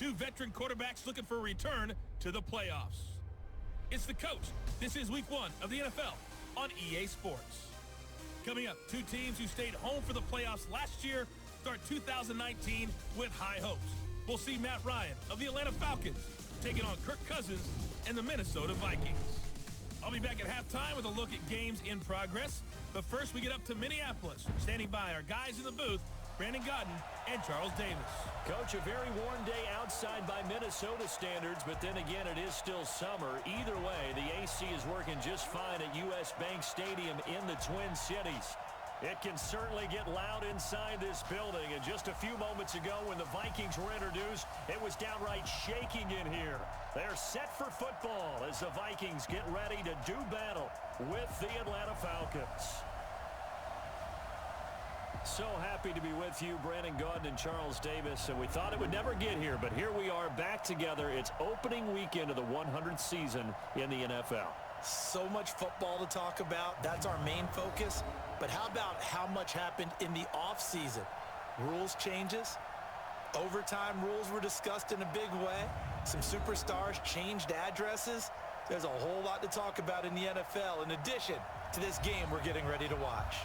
Two veteran quarterbacks looking for a return to the playoffs. It's The Coach. This is week 1 of the NFL on EA Sports. Coming up, two teams who stayed home for the playoffs last year start 2019 with high hopes. We'll see Matt Ryan of the Atlanta Falcons taking on Kirk Cousins and the Minnesota Vikings. I'll be back at halftime with a look at games in progress. But first, we get up to Minneapolis. Standing by our guys in the booth, Brandon Godden and Charles Davis. Coach, a very warm day outside by Minnesota standards, but then again, it is still summer. Either way, the AC is working just fine at U.S. Bank Stadium in the Twin Cities. It can certainly get loud inside this building, and just a few moments ago when the Vikings were introduced, it was downright shaking in here. They're set for football as the Vikings get ready to do battle with the Atlanta Falcons. So happy to be with you, Brandon Gaudin and Charles Davis, and we thought it would never get here, but here we are back together. It's opening weekend of the 100th season in the NFL. So much football to talk about. That's our main focus. But how about how much happened in the offseason? Rules changes. Overtime rules were discussed in a big way. Some superstars changed addresses. There's a whole lot to talk about in the NFL in addition to this game we're getting ready to watch.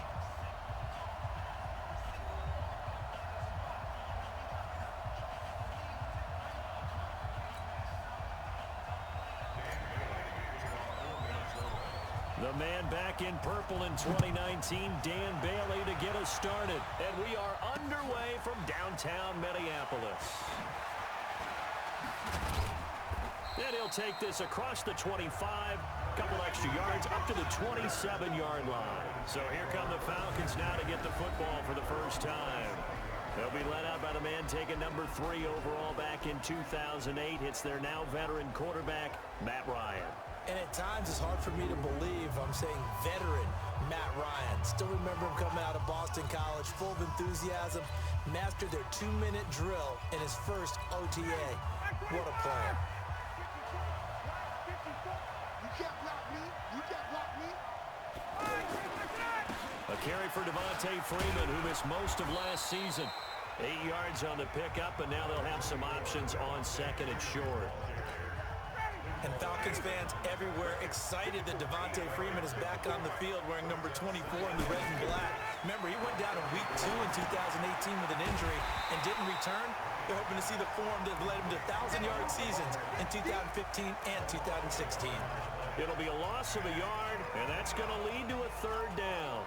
The man back in purple in 2019, Dan Bailey, to get us started. And we are underway from downtown Minneapolis. Then he'll take this across the 25, couple extra yards, up to the 27-yard line. So here come the Falcons now to get the football for the first time. They'll be led out by the man taking number 3 overall back in 2008. It's their now veteran quarterback, Matt Ryan. And at times, it's hard for me to believe I'm saying veteran Matt Ryan. Still remember him coming out of Boston College, full of enthusiasm, mastered their 2-minute drill in his first OTA. What a player. You can't block me. You can't block me. A carry for Devontae Freeman, who missed most of last season. 8 yards on the pickup, and now they'll have some options on second and short. And Falcons fans everywhere excited that Devontae Freeman is back on the field wearing number 24 in the red and black. Remember, he went down in week 2 in 2018 with an injury and didn't return. They're hoping to see the form that led him to 1,000-yard seasons in 2015 and 2016. It'll be a loss of a yard, and that's going to lead to a third down.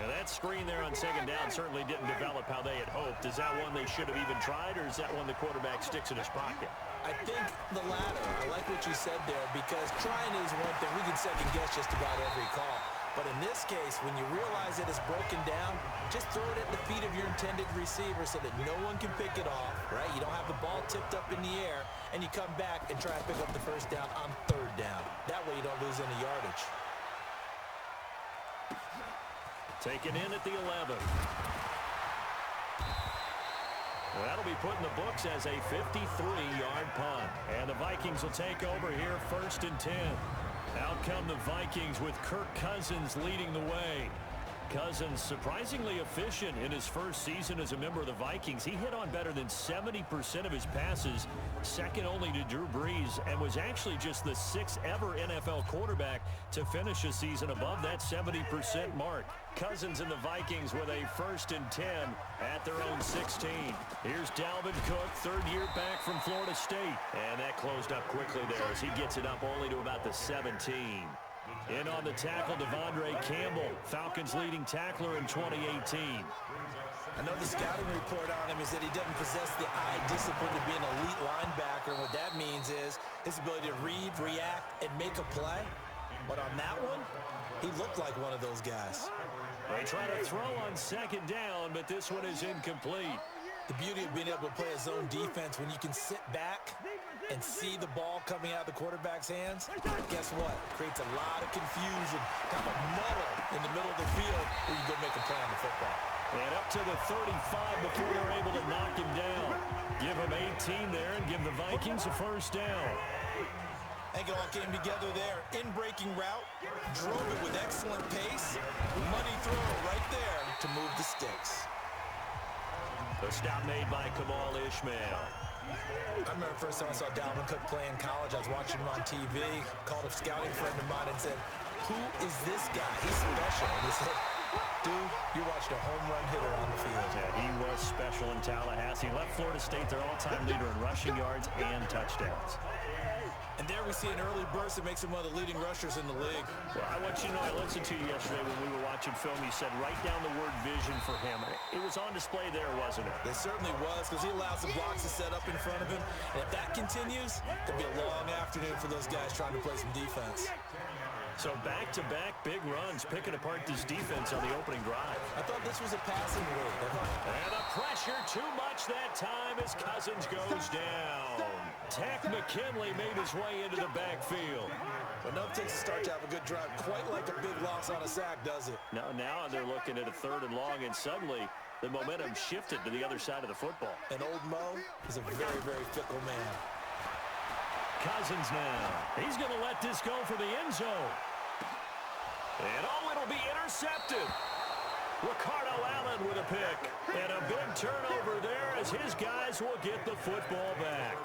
And that screen there on second down certainly didn't develop how they had hoped. Is that one they should have even tried, or is that one the quarterback sticks in his pocket? I think the latter. I like what you said there, because trying is one thing. We can second guess just about every call. But in this case, when you realize that it's broken down, just throw it at the feet of your intended receiver so that no one can pick it off, right? You don't have the ball tipped up in the air, and you come back and try to pick up the first down on third down. That way you don't lose any yardage. Taken in at the 11. Well, that'll be put in the books as a 53-yard punt. And the Vikings will take over here first and 10. Out come the Vikings with Kirk Cousins leading the way. Cousins surprisingly efficient in his first season as a member of the Vikings. He hit on better than 70% of his passes, second only to Drew Brees, and was actually just the 6th ever NFL quarterback to finish a season above that 70% mark. Cousins and the Vikings with a first and 10 at their own 16. Here's Dalvin Cook, third-year back from Florida State. And that closed up quickly there as he gets it up only to about the 17. In on the tackle, Devondre Campbell, Falcons leading tackler in 2018. I know the scouting report on him is that he doesn't possess the eye discipline to be an elite linebacker. And what that means is his ability to read, react, and make a play. But on that one, he looked like one of those guys. They try to throw on second down, but this one is incomplete. The beauty of being able to play a zone defense when you can sit back and see the ball coming out of the quarterback's hands, guess what? Creates a lot of confusion, kind of a muddle in the middle of the field where you go make a play on the football. And up to the 35 before they're able to knock him down. Give him 18 there and give the Vikings a first down. I think it all came together there. In-breaking route, drove it with excellent pace. Money throw right there to move the sticks. The stop made by Kamal Ishmael. I remember the first time I saw Dalvin Cook play in college. I was watching him on TV, called a scouting friend of mine and said, "Who is this guy? He's special." And he said, "Dude, you're watching a home run hitter on the field." Yeah, he was special in Tallahassee. Left Florida State their all-time leader in rushing yards and touchdowns. And there we see an early burst that makes him one of the leading rushers in the league. Well, I want you to know, I listened to you yesterday when we were watching film. You said write down the word vision for him. It was on display there, wasn't it? It certainly was, because he allows the blocks to set up in front of him. And if that continues, it'll be a long afternoon for those guys trying to play some defense. So back-to-back big runs, picking apart this defense on the opening drive. I thought this was a passing league. And the pressure too much that time as Cousins goes down. Tech McKinley made his way into the backfield. Enough takes a start to have a good drive. Quite like a big loss on a sack, does it? Now they're looking at a 3rd and long, and suddenly the momentum shifted to the other side of the football. And old Mo is a very, very fickle man. Cousins now. He's going to let this go for the end zone. And it'll be intercepted. Ricardo Allen with a pick. And a big turnover there as his guys will get the football back.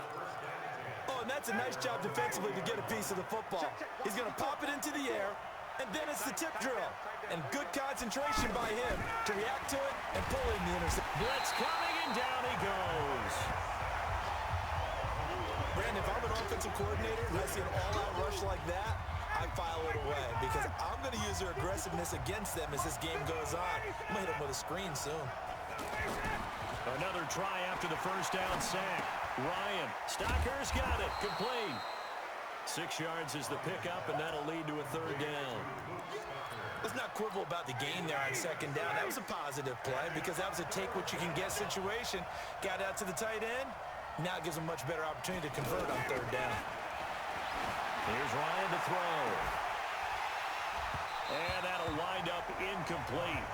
Oh, and that's a nice job defensively to get a piece of the football. He's going to pop it into the air, and then it's the tip drill. And good concentration by him to react to it and pull in the interception. Blitz coming, and down he goes. Brandon, if I'm an offensive coordinator and I see an all-out rush like that, I file it away because I'm going to use their aggressiveness against them as this game goes on. I'm going to hit them with a screen soon. Another try after the first down sack. Ryan, Stocker's got it, complete. 6 yards is the pickup, and that'll lead to a 3rd down. Let's not quibble about the gain there on 2nd down. That was a positive play because that was a take-what-you-can-get situation. Got out to the tight end. Now it gives them a much better opportunity to convert on 3rd down. Here's Ryan to throw. And that'll wind up incomplete.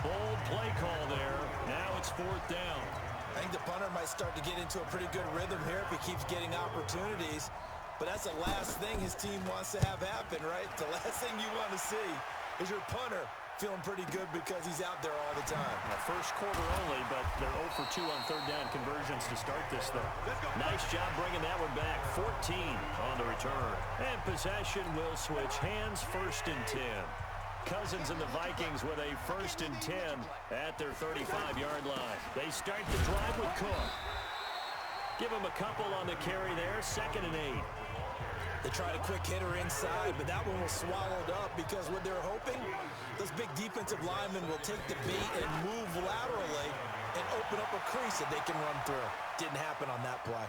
Bold play call there. Now it's 4th down. I think the punter might start to get into a pretty good rhythm here if he keeps getting opportunities. But that's the last thing his team wants to have happen, right? The last thing you want to see is your punter feeling pretty good because he's out there all the time. First quarter only, but they're 0 for 2 on 3rd down conversions to start this thing. Nice job bringing that one back. 14 on the return. And possession will switch hands. 1st and 10. Cousins and the Vikings with a 1st and 10 at their 35-yard line. They start the drive with Cook. Give him a couple on the carry there. 2nd and 8. They tried a quick hitter inside, but that one was swallowed up because what they're hoping, those big defensive linemen will take the bait and move laterally and open up a crease that they can run through. Didn't happen on that play.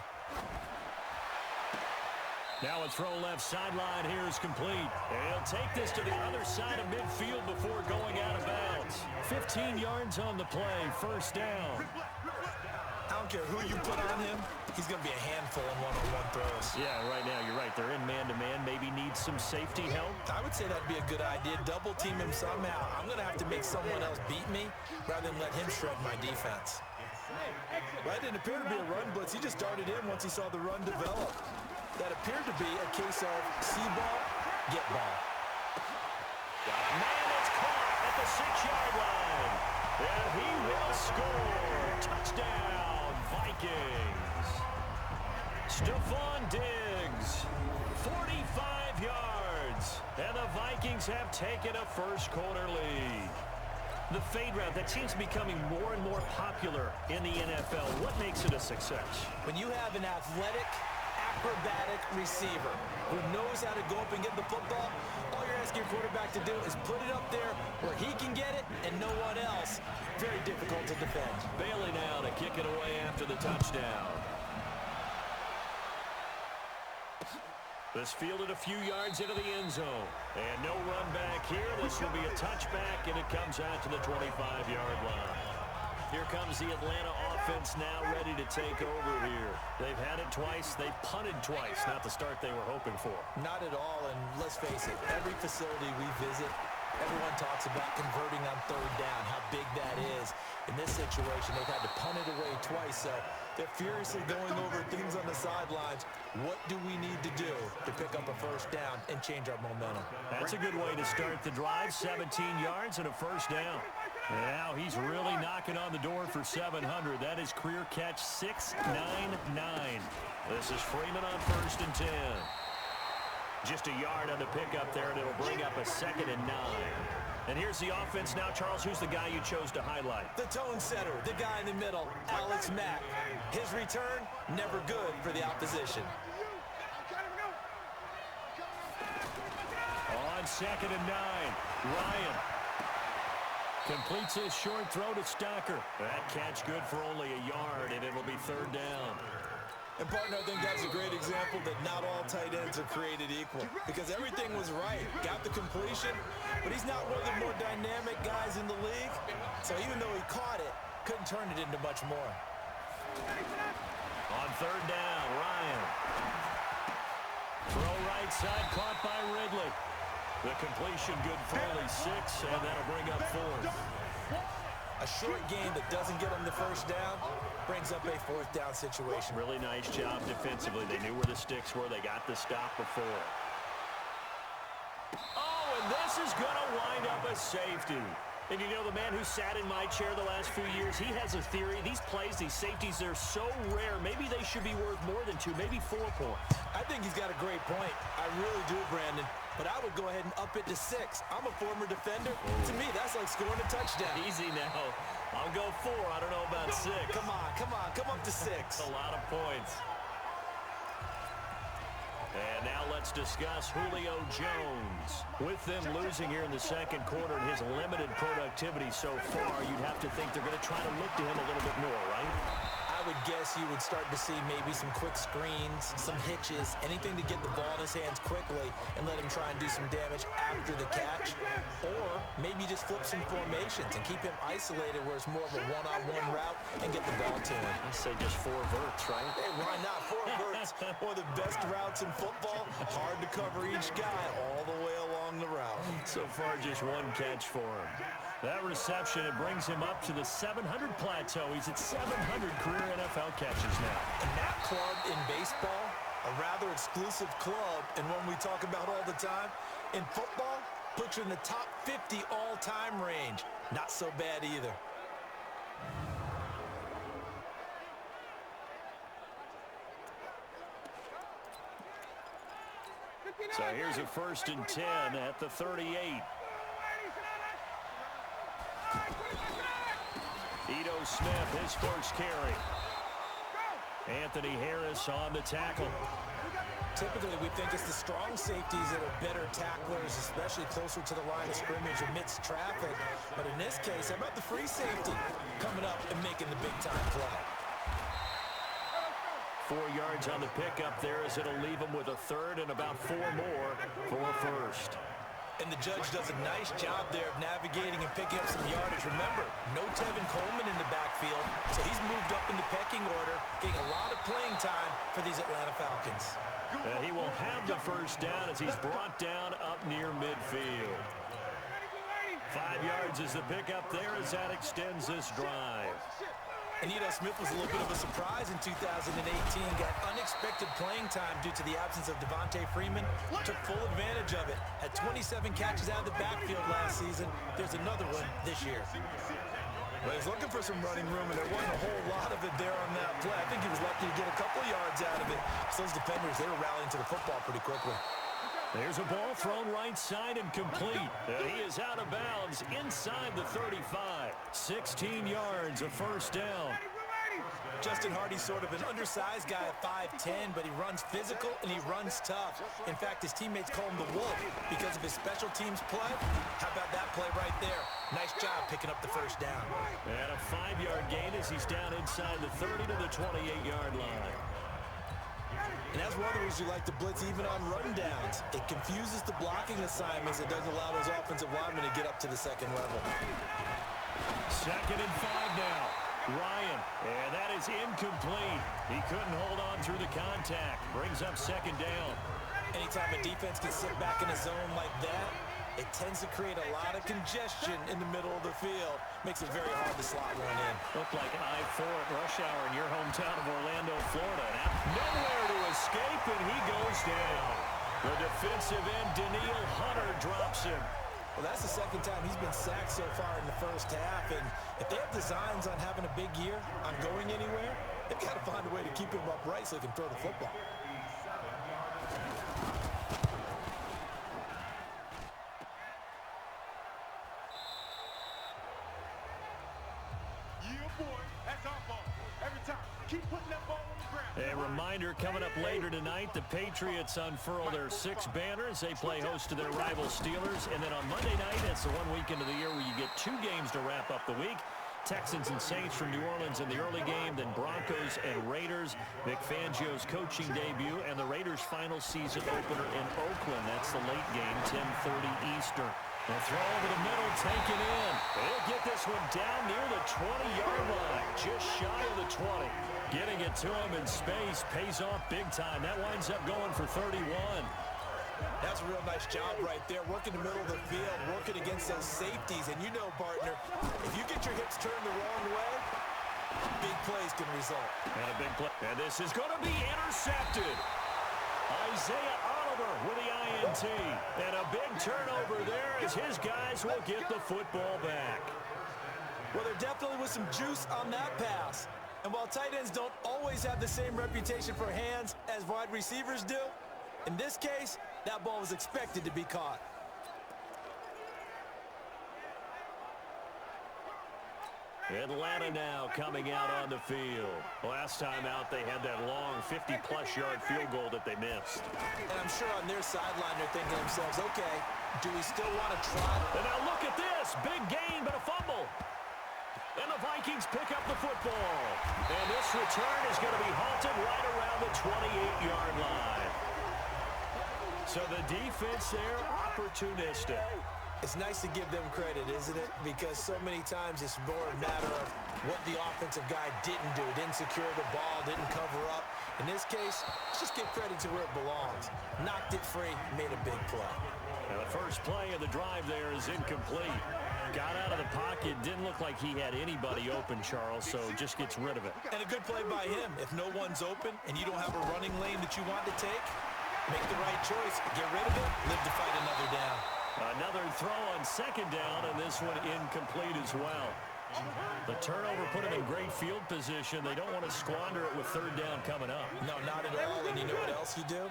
Now a throw left sideline here is complete. And he'll take this to the other side of midfield before going out of bounds. 15 yards on the play, 1st down. I don't care who you put on him, he's going to be a handful in one-on-one throws. Yeah, right now you're right. They're in man-to-man. Maybe need some safety help. I would say that'd be a good idea. Double team him somehow. I'm going to have to make someone else beat me rather than let him shred my defense. That didn't appear to be a run blitz. He just darted in once he saw the run develop. That appeared to be a case of see ball, get ball. Got a man that's caught at the 6-yard line. And he will score. Touchdown, Vikings. Stephon Diggs, 45 yards. And the Vikings have taken a first quarter lead. The fade route, that seems to be becoming more and more popular in the NFL. What makes it a success? When you have an athletic, acrobatic receiver who knows how to go up and get the football, all you're asking your quarterback to do is put it up there where he can get it and no one else. Very difficult to defend. Bailey now to kick it away after the touchdown. This fielded a few yards into the end zone. And no run back here. This will be a touchback, and it comes out to the 25-yard line. Here comes the Atlanta offense now ready to take over here. They've had it twice. They've punted twice. Not the start they were hoping for. Not at all, and let's face it, every facility we visit, everyone talks about converting on 3rd down, how big that is. In this situation, they've had to punt it away twice, so they're furiously going over things on the sidelines. What do we need to do to pick up a 1st down and change our momentum? That's a good way to start the drive. 17 yards and a 1st down. Now he's really knocking on the door for 700. That is career catch 699. This is Freeman on 1st and 10. Just a yard on the pickup there, and it'll bring up a 2nd and 9. And here's the offense now. Charles, who's the guy you chose to highlight? The tone setter, the guy in the middle, Alex Mack. His return, never good for the opposition. On 2nd and 9, Ryan completes his short throw to Stocker. That catch good for only a yard, and it'll be 3rd down. And, partner, I think that's a great example that not all tight ends are created equal because everything was right. Got the completion, but he's not one of the more dynamic guys in the league. So even though he caught it, couldn't turn it into much more. On 3rd down, Ryan. Throw right side, caught by Ridley. The completion good for only 6, and that'll bring up 4th. A short game that doesn't get him the 1st down brings up a 4th down situation. Really nice job defensively. They knew where the sticks were. They got the stop before. Oh, and this is going to wind up a safety. And you know, the man who sat in my chair the last few years, he has a theory. These plays, these safeties, they're so rare. Maybe they should be worth more than 2, maybe 4 points. I think he's got a great point. I really do, Brandon. But I would go ahead and up it to 6. I'm a former defender. To me, that's like scoring a touchdown. Easy now. I'll go 4. I don't know about 6. Come on. Come up to 6. A lot of points. And now let's discuss Julio Jones. With them losing here in the 2nd quarter and his limited productivity so far, you'd have to think they're going to try to look to him a little bit more, right? I would guess you would start to see maybe some quick screens, some hitches, anything to get the ball in his hands quickly and let him try and do some damage after the catch. Or maybe just flip some formations and keep him isolated where it's more of a one-on-one route and get the ball to him. I say just 4 verts, right? Hey, why not? 4 verts, one of the best routes in football. Hard to cover each guy all the way along the route. So far, just 1 catch for him. That reception, it brings him up to the 700 plateau. He's at 700 career NFL catches now. And that club in baseball, a rather exclusive club, and one we talk about all the time. In football, puts you in the top 50 all-time range. Not so bad either. So here's a 1st and 10 at the 38. Ito Smith, his first carry. Anthony Harris on the tackle. Typically, we think it's the strong safeties that are better tacklers, especially closer to the line of scrimmage amidst traffic. But in this case, how about the free safety coming up and making the big-time play? 4 yards on the pickup there as it'll leave him with a 3rd and about 4 more for a 1st. And the judge does a nice job there of navigating and picking up some yardage. Remember, no Tevin Coleman in the backfield, so he's moved up in the pecking order, getting a lot of playing time for these Atlanta Falcons. He will have the 1st down as he's brought down up near midfield. 5 yards is the pickup there as that extends this drive. And Ito Smith was a little bit of a surprise in 2018. Got unexpected playing time due to the absence of Devontae Freeman. Took full advantage of it. Had 27 catches out of the backfield last season. There's another one this year. Well, he's looking for some running room, and there wasn't a whole lot of it there on that play. I think he was lucky to get a couple yards out of it. So those defenders, they were rallying to the football pretty quickly. There's a ball thrown right side and complete. He is out of bounds inside the 35. 16 yards, a 1st down. Justin Hardy's sort of an undersized guy at 5'10", but he runs physical and he runs tough. In fact, his teammates call him the Wolf because of his special teams play. How about that play right there? Nice job picking up the 1st down. And a 5-yard gain as he's down inside the 30 to the 28-yard line. And that's one of the reasons you like to blitz even on rundowns. It confuses the blocking assignments. It doesn't allow those offensive linemen to get up to the 2nd level. 2nd and 5 now. Ryan, and that is incomplete. He couldn't hold on through the contact. Brings up 2nd down. Anytime a defense can sit back in a zone like that, it tends to create a lot of congestion in the middle of the field. Makes it very hard to slot one in. Looked like I-4 at rush hour in your hometown of Orlando, Florida. Nowhere to escape, and he goes down. The defensive end, Daniil Hunter, drops him. Well, that's the second time he's been sacked so far in the first half, and if they have designs on having a big year, on going anywhere, they've got to find a way to keep him upright so he can throw the football. A reminder, coming up later tonight, the Patriots unfurl their 6 banners. They play host to their rival Steelers. And then on Monday night, it's the one weekend of the year where you get 2 games to wrap up the week. Texans and Saints from New Orleans in the early game, then Broncos and Raiders. Vic Fangio's coaching debut, and the Raiders' final season opener in Oakland. That's the late game, 10:30 Eastern. The throw over the middle, taken in. They'll get this one down near the 20-yard line, just shy of the 20. Getting it to him in space pays off big time. That winds up going for 31. That's a real nice job right there, working the middle of the field, working against those safeties. And you know, partner, if you get your hips turned the wrong way, big plays can result. And a big play. And this is going to be intercepted. Isaiah Oliver with the INT. And a big turnover there as his guys will get the football back. Well, there definitely was some juice on that pass. And while tight ends don't always have the same reputation for hands as wide receivers do, in this case, that ball was expected to be caught. Atlanta now coming out on the field. Last time out, they had that long 50-plus-yard field goal that they missed. And I'm sure on their sideline they're thinking to themselves, okay, do we still want to try? And now look at this. Big gain, but a fumble. And the Vikings pick up the football. And this return is going to be halted right around the 28-yard line. So the defense there, opportunistic. It's nice to give them credit, isn't it? Because so many times it's more a matter of what the offensive guy didn't do. Didn't secure the ball, didn't cover up. In this case, let's just give credit to where it belongs. Knocked it free, made a big play. And the first play of the drive there is incomplete. Got out of the pocket, didn't look like he had anybody open, Charles, so just gets rid of it. And a good play by him. If no one's open and you don't have a running lane that you want to take, make the right choice, get rid of it, live to fight another down. Another throw on second down, and this one incomplete as well. The turnover put him in great field position. They don't want to squander it with third down coming up. No, not at all. And you know what else you do?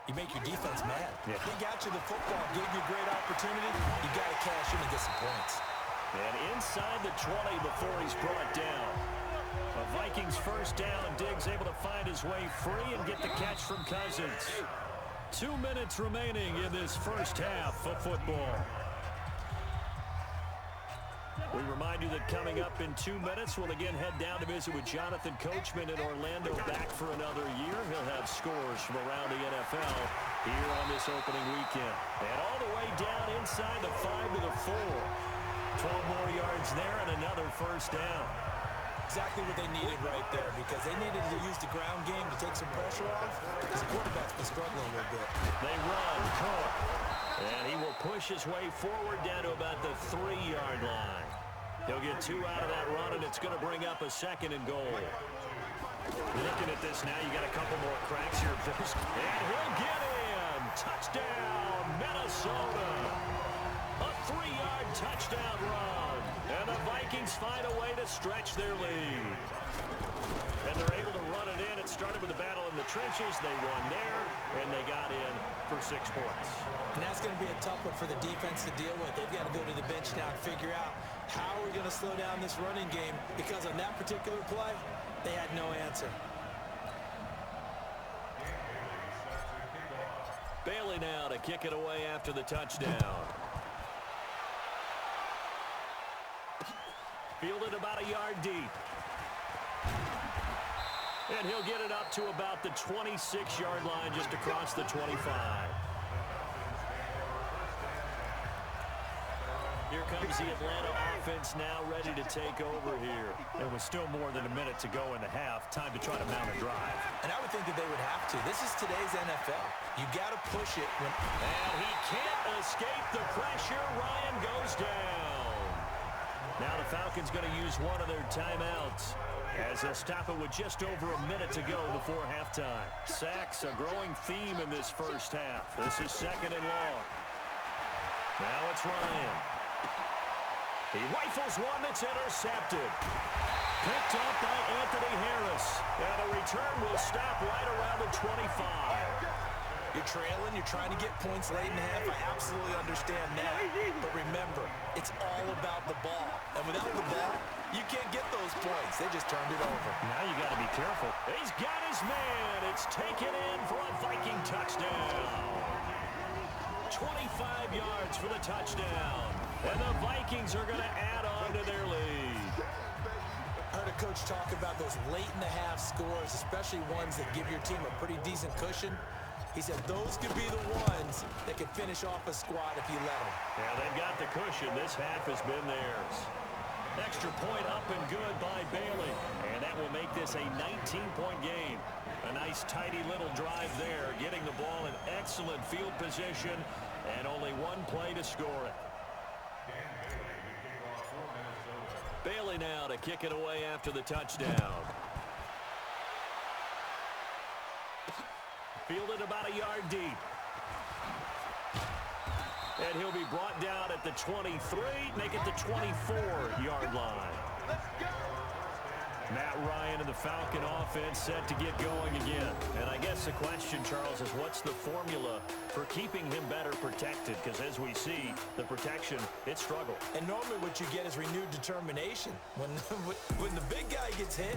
You make your defense mad. Yeah. They got you the football, gave you a great opportunity. You got to cash in and get some points. And inside the 20 before he's brought down. A Vikings first down. Diggs able to find his way free and get the catch from Cousins. 2 minutes remaining in this first half of football. We remind you that coming up in 2 minutes, we'll again head down to visit with Jonathan Coachman in Orlando, back for another year. He'll have scores from around the NFL here on this opening weekend. And all the way down inside the 5 to the 4. 12 more yards there and another first down. Exactly what they needed right there, because they needed to use the ground game to take some pressure off, because the quarterback's been struggling a little bit. They run, Kirk, and he will push his way forward down to about the 3-yard line. He'll get 2 out of that run, and it's going to bring up a second and goal. Looking at this now, you got a couple more cracks here first. And he'll get in. Touchdown, Minnesota. A 3-yard touchdown run. And the Vikings find a way to stretch their lead. And they're able to run it in. It started with a battle in the trenches. They won there, and they got in for 6 points. And that's going to be a tough one for the defense to deal with. They've got to go to the bench now and figure out how we're going to slow down this running game, because on that particular play, they had no answer. Bailey now to kick it away after the touchdown. Fielded about a yard deep. And he'll get it up to about the 26-yard line, just across the 25. Here comes the Atlanta offense now ready to take over here. There was still more than a minute to go in the half. Time to try to mount a drive. And I would think that they would have to. This is today's NFL. You got to push it. And he can't escape the pressure. Ryan goes down. Now the Falcons going to use one of their timeouts, as they'll stop it with just over a minute to go before halftime. Sacks, a growing theme in this first half. This is second and long. Now it's Ryan. He rifles one that's intercepted. Picked up by Anthony Harris. And the return will stop right around the 25. You're trailing, you're trying to get points late in the half. I absolutely understand that. But remember, it's all about the ball. And without the ball, you can't get those points. They just turned it over. Now you got to be careful. He's got his man. It's taken in for a Viking touchdown. 25 yards for the touchdown. And the Vikings are going to add on to their lead. I heard a coach talk about those late-in-the-half scores, especially ones that give your team a pretty decent cushion. He said those could be the ones that could finish off a squad if you let them. Yeah, they've got the cushion. This half has been theirs. Extra point up and good by Bailey. And that will make this a 19-point game. A nice, tidy little drive there, getting the ball in excellent field position, and only one play to score it. Bailey now to kick it away after the touchdown. Fielded about a yard deep. And he'll be brought down at the 23, make it the 24-yard line. Matt Ryan and the Falcon offense set to get going again. And I guess the question, Charles, is what's the formula for keeping him better protected? Because as we see, the protection, it struggled. And normally what you get is renewed determination. When the big guy gets hit,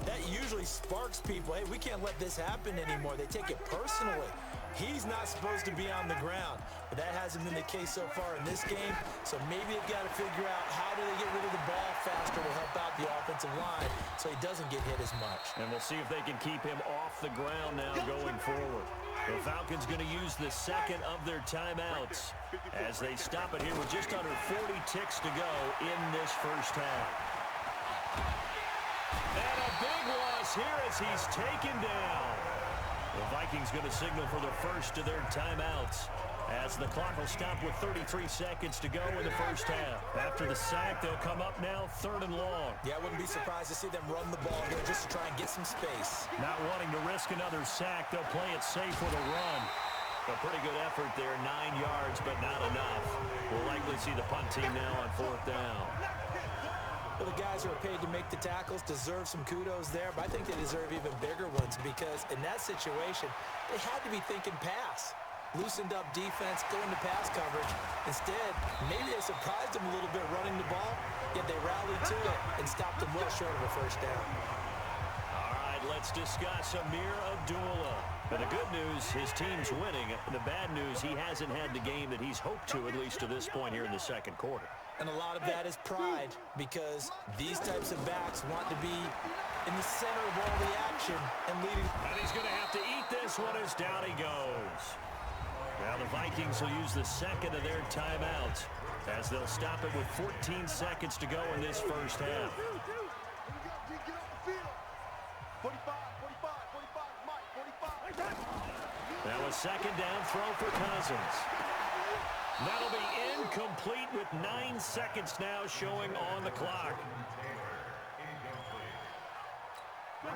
that usually sparks people. Hey, we can't let this happen anymore. They take it personally. He's not supposed to be on the ground, but that hasn't been the case so far in this game. So maybe they've got to figure out how do they get rid of the ball faster to help out the offensive line so he doesn't get hit as much. And we'll see if they can keep him off the ground now going forward. The Falcons going to use the second of their timeouts as they stop it here with just under 40 ticks to go in this first half. And a big loss here as he's taken down. The Vikings going to signal for the first of their timeouts as the clock will stop with 33 seconds to go in the first half. After the sack, they'll come up now 3rd and long. Yeah, I wouldn't be surprised to see them run the ball here just to try and get some space. Not wanting to risk another sack, they'll play it safe with a run. A pretty good effort there, 9 yards, but not enough. We'll likely see the punt team now on 4th down. Well, the guys who are paid to make the tackles deserve some kudos there, but I think they deserve even bigger ones because in that situation, they had to be thinking pass. Loosened up defense, going to pass coverage. Instead, maybe they surprised them a little bit running the ball, yet they rallied to it and stopped them well short of a first down. All right, let's discuss Amir Abdullah. But the good news, his team's winning. The bad news, he hasn't had the game that he's hoped to, at least to this point here in the second quarter. And a lot of that is pride because these types of backs want to be in the center of all the action and leading. And he's going to have to eat this one as down he goes. Now the Vikings will use the second of their timeouts as they'll stop it with 14 seconds to go in this first half. Now a second down throw for Cousins. That'll be incomplete with 9 seconds now showing on the clock.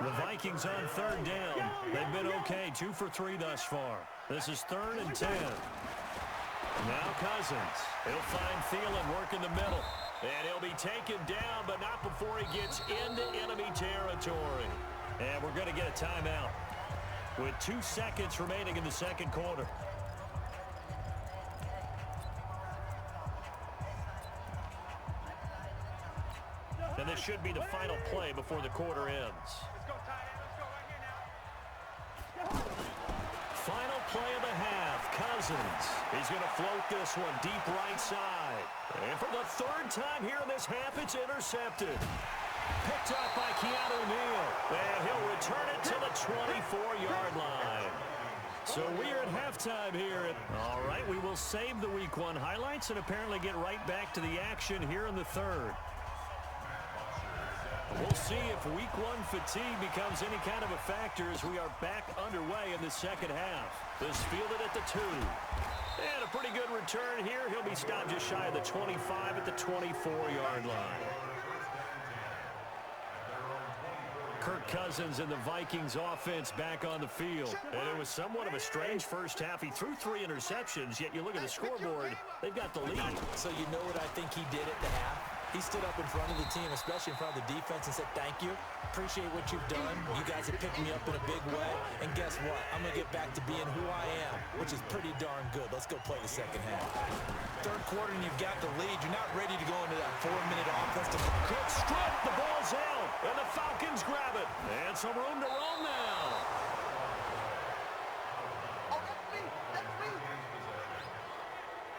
The Vikings on 3rd down. They've been okay, 2 for 3 thus far. This is 3rd and 10. Now Cousins. He'll find Thielen work in the middle. And he'll be taken down, but not before he gets into enemy territory. And we're going to get a timeout with 2 seconds remaining in the second quarter. And this should be the final play before the quarter ends. Final play of the half. Cousins. He's going to float this one deep right side. And for the 3rd time here in this half, it's intercepted. Picked up by Keanu Neal. And he'll return it to the 24-yard line. So we're at halftime here. All right, we will save the Week 1 highlights and apparently get right back to the action here in the 3rd. We'll see if Week 1 fatigue becomes any kind of a factor as we are back underway in the second half. This fielded at the 2. And a pretty good return here. He'll be stopped just shy of the 25 at the 24-yard line. Kirk Cousins and the Vikings offense back on the field. And it was somewhat of a strange first half. He threw 3 interceptions, yet you look at the scoreboard, they've got the lead. So you know what I think he did at the half? He stood up in front of the team, especially in front of the defense, and said, thank you. Appreciate what you've done. You guys have picked me up in a big way. And guess what? I'm going to get back to being who I am, which is pretty darn good. Let's go play the second half. Third quarter, and you've got the lead. You're not ready to go into that 4-minute offense. Cook strip, the ball's out, and the Falcons grab it. And some room to roam now.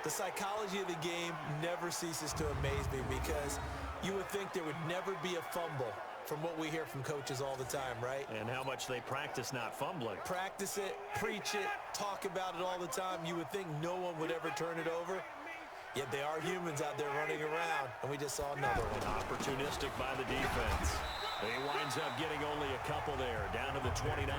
The psychology of the game never ceases to amaze me because you would think there would never be a fumble from what we hear from coaches all the time, right? And how much they practice not fumbling. Practice it, preach it, talk about it all the time. You would think no one would ever turn it over. Yet they are humans out there running around, and we just saw another one. Opportunistic by the defense. He winds up getting only a couple there, down to the 29.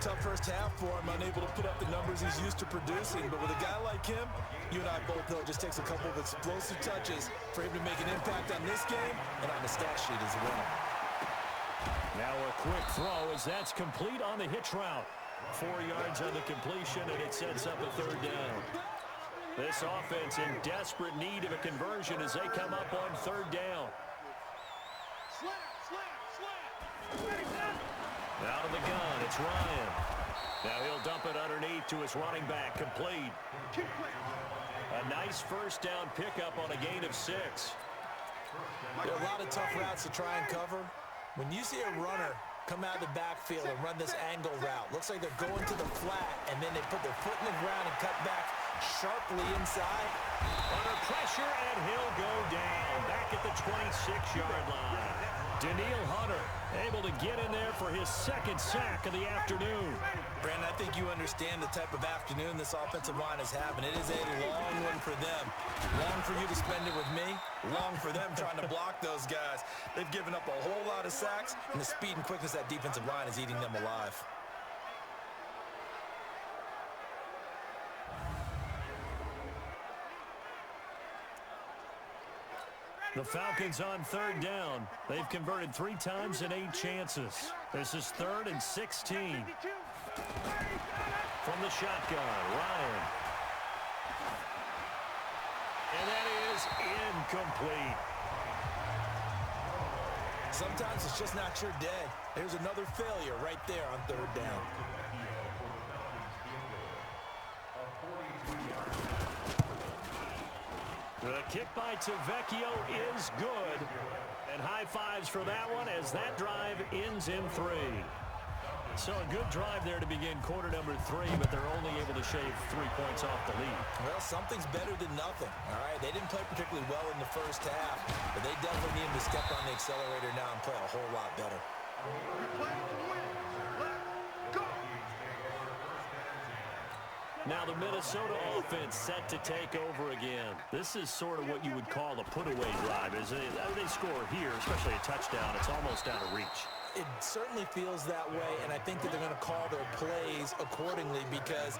Tough first half for him, unable to put up the numbers he's used to producing. But with a guy like him, you and I both know it just takes a couple of explosive touches for him to make an impact on this game and on the stat sheet as well. Now a quick throw as that's complete on the hitch route. 4 yards on the completion, and it sets up a third down. This offense in desperate need of a conversion as they come up on third down. Out of the gun, it's Ryan. Now he'll dump it underneath to his running back, complete. A nice first down pickup on a gain of 6. There are a lot of tough routes to try and cover. When you see a runner come out of the backfield and run this angle route, looks like they're going to the flat, and then they put their foot in the ground and cut back sharply inside. Under pressure, and he'll go down back at the 26-yard line. Daniil Hunter able to get in there for his second sack of the afternoon. Brandon, I think you understand the type of afternoon this offensive line is having. It is a long one for them. Long for you to spend it with me. Long for them trying to block those guys. They've given up a whole lot of sacks, and the speed and quickness of that defensive line is eating them alive. The Falcons on third down. They've converted 3 times in 8 chances. This is 3rd and 16. From the shotgun, Ryan. And that is incomplete. Sometimes it's just not your day. There's another failure right there on third down. The kick by Tavecchio is good. And high fives for that one as that drive ends in 3. So a good drive there to begin quarter number 3, but they're only able to shave 3 points off the lead. Well, something's better than nothing, all right? They didn't play particularly well in the first half, but they definitely need to step on the accelerator now and play a whole lot better. Now the Minnesota offense set to take over again. This is sort of what you would call a put-away drive. They score here, especially a touchdown. It's almost out of reach. It certainly feels that way, and I think that they're going to call their plays accordingly because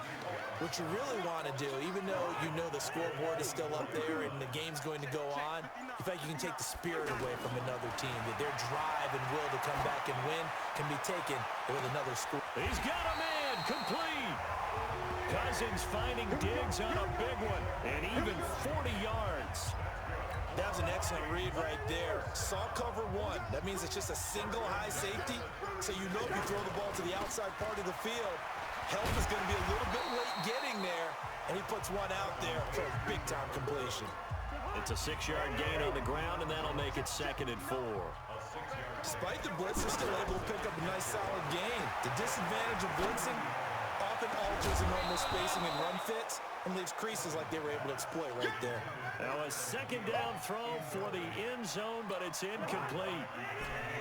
what you really want to do, even though you know the scoreboard is still up there and the game's going to go on, you feel like you can take the spirit away from another team, that their drive and will to come back and win can be taken with another score. He's got a man, complete. Cousins finding Diggs on a big one, and even 40 yards. That was an excellent read right there. Saw cover 1. That means it's just a single high safety. So you know if you throw the ball to the outside part of the field, help is going to be a little bit late getting there. And he puts one out there for a big-time completion. It's a 6-yard gain on the ground, and that'll make it 2nd and 4. Despite the blitz, they're still able to pick up a nice solid gain. The disadvantage of blitzing often alters the normal spacing and run fits and leaves creases like they were able to exploit right there. Now a 2nd down throw for the end zone, but it's incomplete.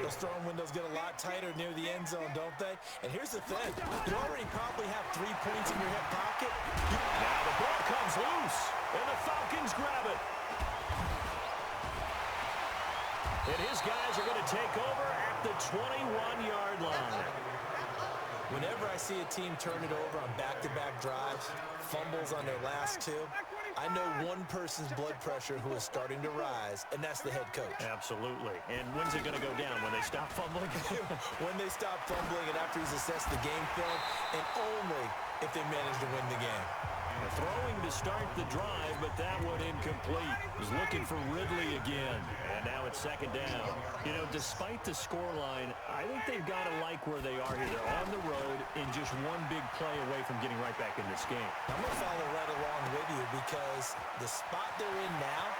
Those throwing windows get a lot tighter near the end zone, don't they? And here's the thing. You already probably have 3 points in your hip pocket. Now the ball comes loose, and the Falcons grab it. And his guys are going to take over at the 21-yard line. Whenever I see a team turn it over on back-to-back drives, fumbles on their last 2, I know one person's blood pressure who is starting to rise, and that's the head coach. Absolutely. And when's it going to go down? When they stop fumbling? When they stop fumbling and after he's assessed the game film, and only if they manage to win the game. Throwing to start the drive, but that one incomplete. Was looking for Ridley again. And now it's second down. You know, despite the scoreline, I think they've got to like where they are here. They're on the road and just one big play away from getting right back in this game. I'm going to follow right along with you because the spot they're in now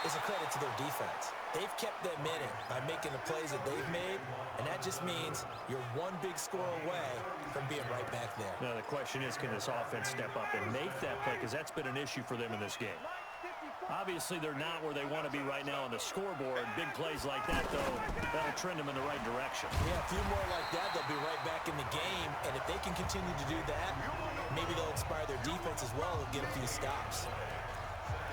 is a credit to their defense. They've kept them in it by making the plays that they've made, and that just means you're one big score away from being right back there. Now, the question is, can this offense step up and make that play? Because that's been an issue for them in this game. Obviously, they're not where they want to be right now on the scoreboard. Big plays like that, though, that'll trend them in the right direction. Yeah, a few more like that, they'll be right back in the game. And if they can continue to do that, maybe they'll inspire their defense as well and get a few stops.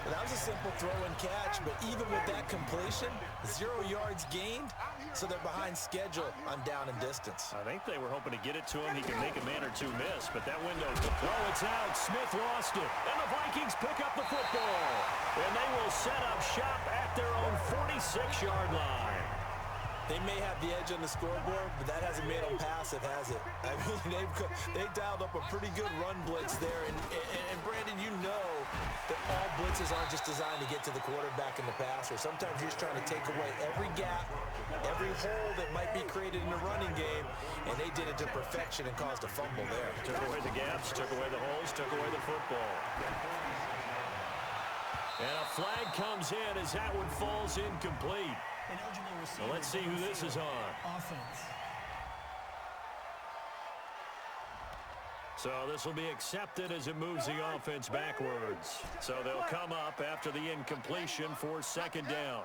Well, that was a simple throw and catch, but even with that completion, 0 yards gained, so they're behind schedule on down and distance. I think they were hoping to get it to him. He can make a man or two miss, but that window, oh, it's out. Smith lost it, and the Vikings pick up the football. And they will set up shop at their own 46-yard line. They may have the edge on the scoreboard, but that hasn't made them passive, has it? I mean, they dialed up a pretty good run blitz there. And Brandon, you know that all blitzes aren't just designed to get to the quarterback in the passer. Sometimes you're just trying to take away every gap, every hole that might be created in the running game, and they did it to perfection and caused a fumble there. Took away the gaps, took away the holes, took away the football. And a flag comes in as that one falls incomplete. Well, let's see who this is on. Offense. So this will be accepted as it moves the offense backwards. So they'll come up after the incompletion for second down.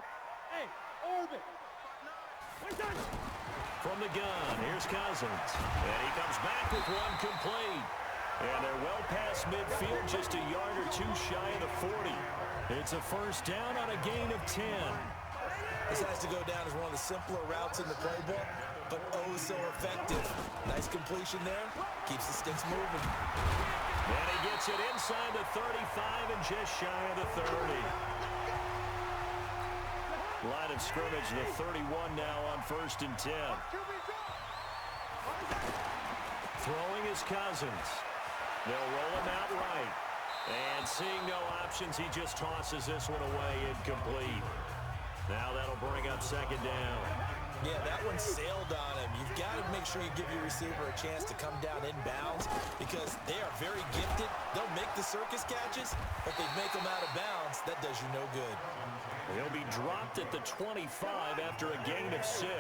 From the gun, here's Cousins. And he comes back with one complete. And they're well past midfield, just a yard or two shy of the 40. It's a first down on a gain of 10. This has to go down as one of the simpler routes in the playbook, but oh so effective. Nice completion there. Keeps the sticks moving. And he gets it inside the 35 and just shy of the 30. Line of scrimmage, the 31 now on 1st and 10. Throwing is Cousins. They'll roll him out right. And seeing no options, he just tosses this one away incomplete. Now that'll bring up second down. Yeah, that one sailed on him. You've got to make sure you give your receiver a chance to come down inbounds because they are very gifted. They'll make the circus catches, but they make them out of bounds. That does you no good. He'll be dropped at the 25 after a gain of 6.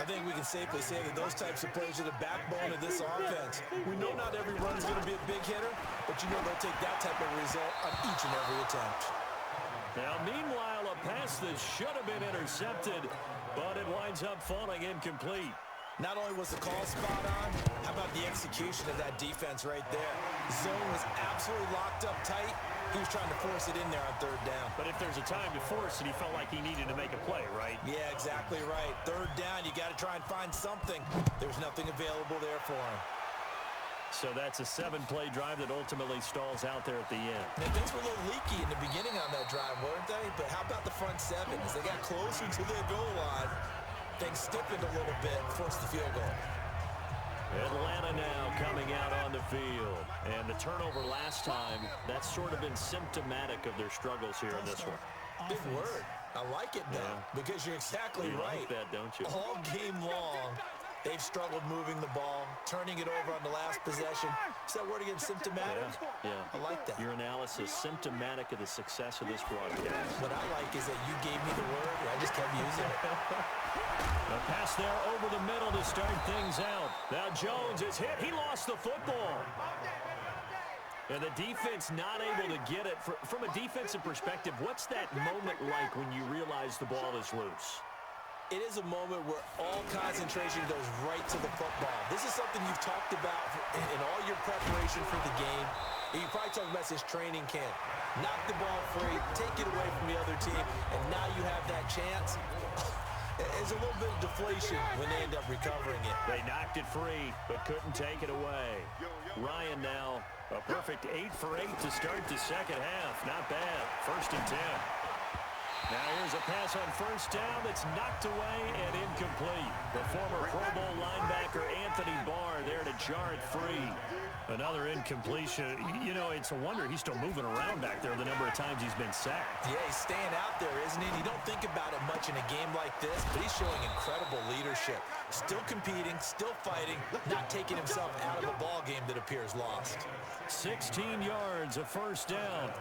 I think we can safely say that those types of plays are the backbone of this offense. We know not every run's going to be a big hitter, but you know they'll take that type of result on each and every attempt. Now, meanwhile, a pass that should have been intercepted, but it winds up falling incomplete. Not only was the call spot on, how about the execution of that defense right there? Zone was absolutely locked up tight. He was trying to force it in there on third down. But if there's a time to force it, he felt like he needed to make a play, right? Yeah, exactly right. Third down, you got to try and find something. There's nothing available there for him. So that's a 7-play drive that ultimately stalls out there at the end. Now, things were a little leaky in the beginning on that drive, weren't they? But how about the front 7? As they got closer to their goal line, things stiffened a little bit, forced the field goal. Atlanta now coming out on the field. And the turnover last time, that's sort of been symptomatic of their struggles here in this one. Big word. I like it, though, because you're exactly right. You like that, don't you? All game long, they've struggled moving the ball, turning it over on the last possession. Is that word again, symptomatic? Yeah. I like that. Your analysis, symptomatic of the success of this broadcast. What I like is that you gave me the word, and I just kept using it. A pass there over the middle to start things out. Now Jones is hit. He lost the football. And the defense not able to get it. From a defensive perspective, what's that moment like when you realize the ball is loose? It is a moment where all concentration goes right to the football. This is something you've talked about in all your preparation for the game. And you probably talked about this training camp. Knock the ball free, take it away from the other team, and now you have that chance. There's a little bit of deflation when they end up recovering it. They knocked it free, but couldn't take it away. Ryan now, a perfect 8 for 8 to start the second half. Not bad. 1st and 10. Now here's a pass on 1st down that's knocked away and incomplete. The former Pro Bowl linebacker Anthony Barr there to jar it free. Another incompletion. You know, it's a wonder he's still moving around back there the number of times he's been sacked. Yeah, he's staying out there, isn't he? You don't think about it much in a game like this, but he's showing incredible leadership. Still competing, still fighting, not taking himself out of a ball game that appears lost. 16 yards, a 1st down.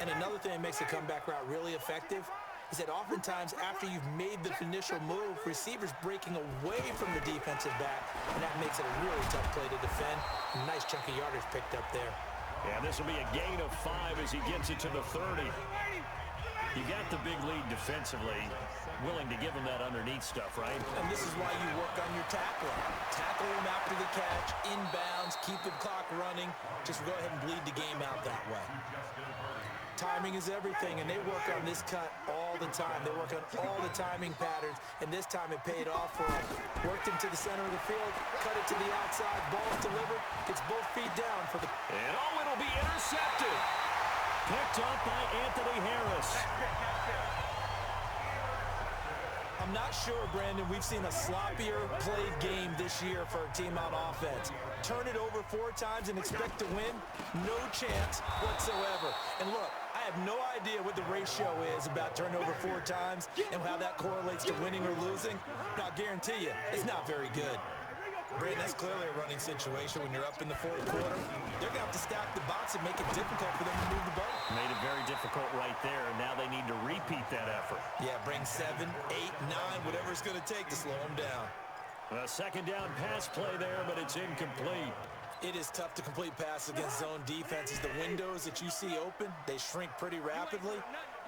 And another thing that makes the comeback route really effective is that oftentimes after you've made the initial move, receivers breaking away from the defensive back, and that makes it a really tough play to defend. A nice chunk of yardage picked up there. Yeah, this will be a gain of 5 as he gets it to the 30. You got the big lead defensively. Willing to give him that underneath stuff, right? And this is why you work on your tackling. Tackle him after the catch, inbounds, keep the clock running. Just go ahead and bleed the game out that way. Timing is everything, and they work on this cut all the time. They work on all the timing patterns, and this time it paid off for them. Worked him to the center of the field, cut it to the outside, ball's delivered, gets both feet down for the... And it'll be intercepted. Picked up by Anthony Harris. I'm not sure, Brandon, we've seen a sloppier played game this year for a team on offense. Turn it over 4 times and expect to win? No chance whatsoever. And look, I have no idea what the ratio is about turnover 4 times and how that correlates to winning or losing. But I'll guarantee you, it's not very good. Brandon, that's clearly a running situation when you're up in the 4th quarter. They're going to have to stack the box and make it difficult for them to move the ball. Made it very difficult right there, and now they need to repeat that effort. Yeah, bring 7, 8, 9, whatever it's going to take to slow them down. A 2nd down pass play there, but it's incomplete. It is tough to complete passes against zone defenses. The windows that you see open, they shrink pretty rapidly.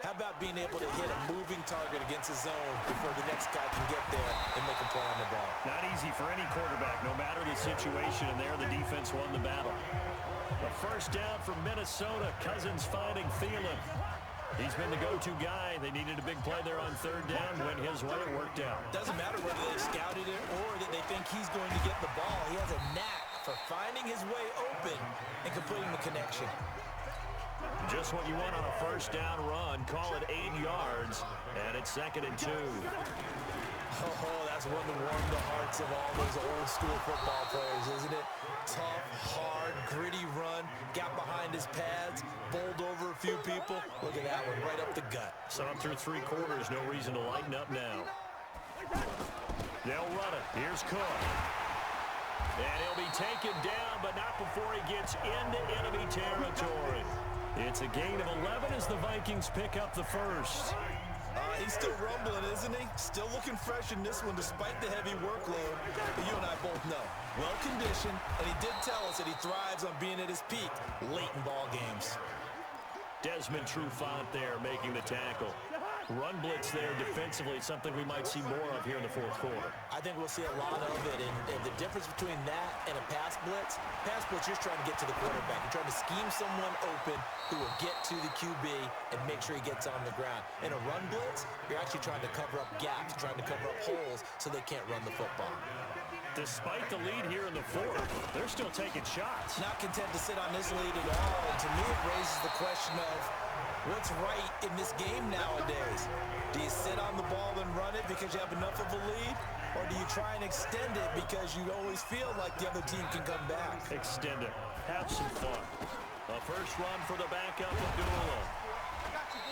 How about being able to hit a moving target against a zone before the next guy can get there and make a play on the ball? Not easy for any quarterback, no matter the situation, and there the defense won the battle. A 1st down from Minnesota. Cousins finding Thielen. He's been the go-to guy. They needed a big play there on 3rd down. Went his way, it worked out. Doesn't matter whether they've scouted it or that they think he's going to get the ball. He has a knack for finding his way open and completing the connection. Just what you want on a 1st down run. Call it 8 yards, and it's 2nd and 2. Oh, that's one to warm the hearts of all those old school football players, isn't it? Tough, hard, gritty run, got behind his pads, bowled over a few people. Look at that one, right up the gut. So up through 3 quarters, no reason to lighten up now. They'll run it. Here's Cook. And he'll be taken down, but not before he gets into enemy territory. It's a gain of 11 as the Vikings pick up the 1st. He's still rumbling, isn't he? Still looking fresh in this one despite the heavy workload. But you and I both know, well-conditioned, and he did tell us that he thrives on being at his peak late in ball games. Desmond Trufant there making the tackle. Run blitz there defensively, something we might see more of here in the 4th quarter. I think we'll see a lot of it, and the difference between that and a pass blitz, you're trying to get to the quarterback. You're trying to scheme someone open who will get to the QB and make sure he gets on the ground. In a run blitz, you're actually trying to cover up gaps, trying to cover up holes so they can't run the football. Despite the lead here in the 4th, they're still taking shots. Not content to sit on this lead at all, and to me it raises the question of what's right in this game nowadays? Do you sit on the ball and run it because you have enough of a lead? Or do you try and extend it because you always feel like the other team can come back? Extend it. Have some fun. A 1st run for the backup, Abdullah.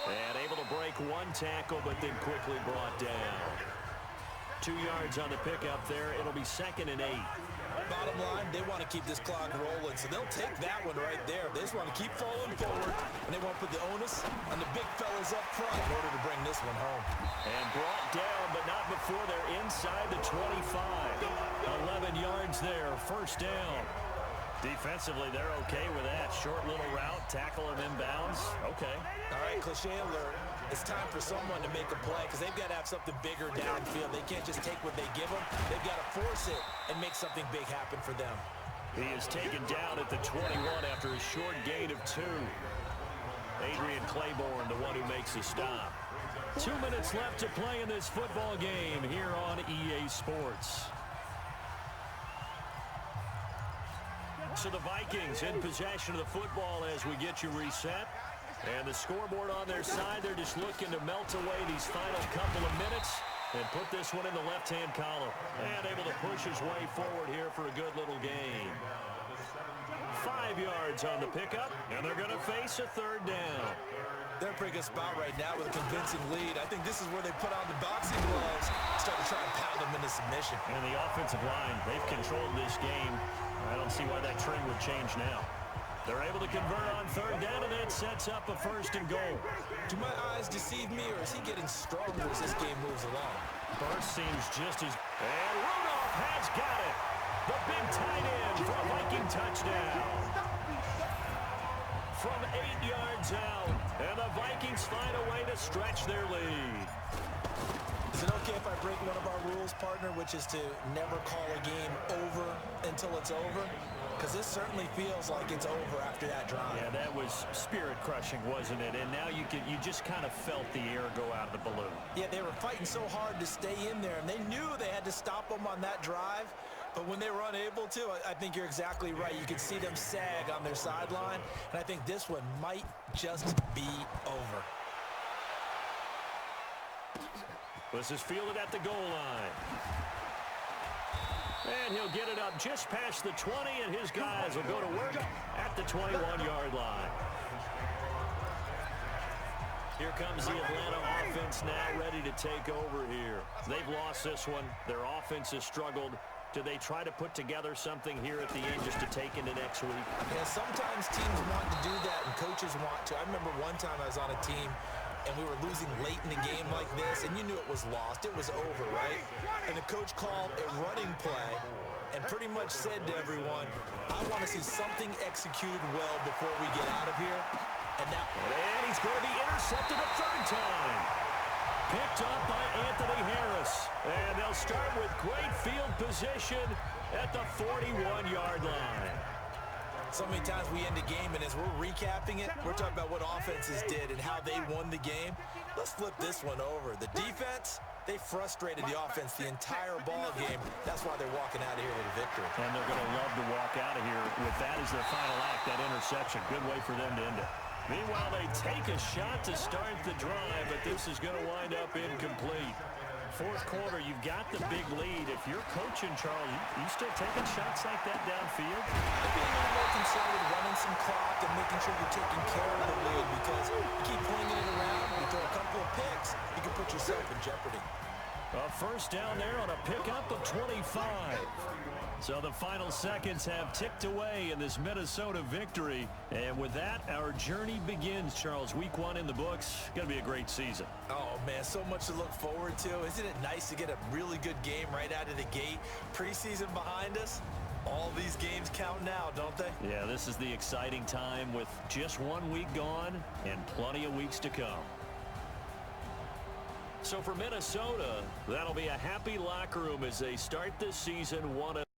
And able to break 1 tackle, but then quickly brought down. 2 yards on the pickup there. It'll be 2nd and 8. Bottom line, they want to keep this clock rolling, so they'll take that one right there. They just want to keep falling forward, and they want to put the onus on the big fellas up front in order to bring this one home. And brought down, but not before they're inside the 25. 11 yards there, 1st down. Defensively, they're okay with that. Short little route, tackle him inbounds. Okay. All right, cliche alert. It's time for someone to make a play because they've got to have something bigger downfield. They can't just take what they give them. They've got to force it and make something big happen for them. He is taken down at the 21 after a short gain of 2. Adrian Claiborne, the one who makes the stop. 2 minutes left to play in this football game here on EA Sports. So the Vikings in possession of the football as we get you reset. And the scoreboard on their side, they're just looking to melt away these final couple of minutes and put this one in the left-hand column. And able to push his way forward here for a good little gain. 5 yards on the pickup, and they're going to face a third down. They're in a pretty good spot right now with a convincing lead. I think this is where they put on the boxing gloves, start to try and pound them into submission. And the offensive line, they've controlled this game. I don't see why that trend would change now. They're able to convert on third down, and that sets up a 1st and goal. Do my eyes deceive me, or is he getting stronger as this game moves along? Burst seems just as... And Rudolph has got it. The big tight end for a Viking touchdown. From 8 yards out, and the Vikings find a way to stretch their lead. Is it okay if I break one of our rules, partner, which is to never call a game over until it's over? Because this certainly feels like it's over after that drive. Yeah, that was spirit-crushing, wasn't it? And now you just kind of felt the air go out of the balloon. Yeah, they were fighting so hard to stay in there, and they knew they had to stop them on that drive. But when they were unable to, I think you're exactly right. You could see them sag on their sideline, and I think this one might just be over. This is fielded at the goal line. And he'll get it up just past the 20, and his guys will go to work at the 21-yard line. Here comes the Atlanta offense now ready to take over here. They've lost this one. Their offense has struggled. Do they try to put together something here at the end just to take into next week? Yeah, sometimes teams want to do that, and coaches want to. I remember one time I was on a team, and we were losing late in the game like this, and you knew it was lost. It was over, right? And the coach called a running play and pretty much said to everyone, I want to see something executed well before we get out of here. And he's going to be intercepted a third time. Picked up by Anthony Harris. And they'll start with great field position at the 41-yard line. So many times we end a game, and as we're recapping it, we're talking about what offenses did and how they won the game. Let's flip this one over. The defense, they frustrated the offense the entire ball game. That's why they're walking out of here with a victory. And they're going to love to walk out of here with that as their final act, that interception. Good way for them to end it. Meanwhile, they take a shot to start the drive, but this is going to wind up incomplete. Fourth quarter, you've got the big lead. If you're coaching, Charles, you still taking shots like that downfield? I'd be a little more concerned with running some clock and making sure you're taking care of the lead, because you keep flinging it around, you throw a couple of picks, you can put yourself in jeopardy. A first down there on a pickup of 25. So the final seconds have ticked away in this Minnesota victory. And with that, our journey begins, Charles. Week 1 in the books. Going to be a great season. Oh, man, so much to look forward to. Isn't it nice to get a really good game right out of the gate? Preseason behind us. All these games count now, don't they? Yeah, this is the exciting time with just 1 week gone and plenty of weeks to come. So for Minnesota, that'll be a happy locker room as they start this season 1-0.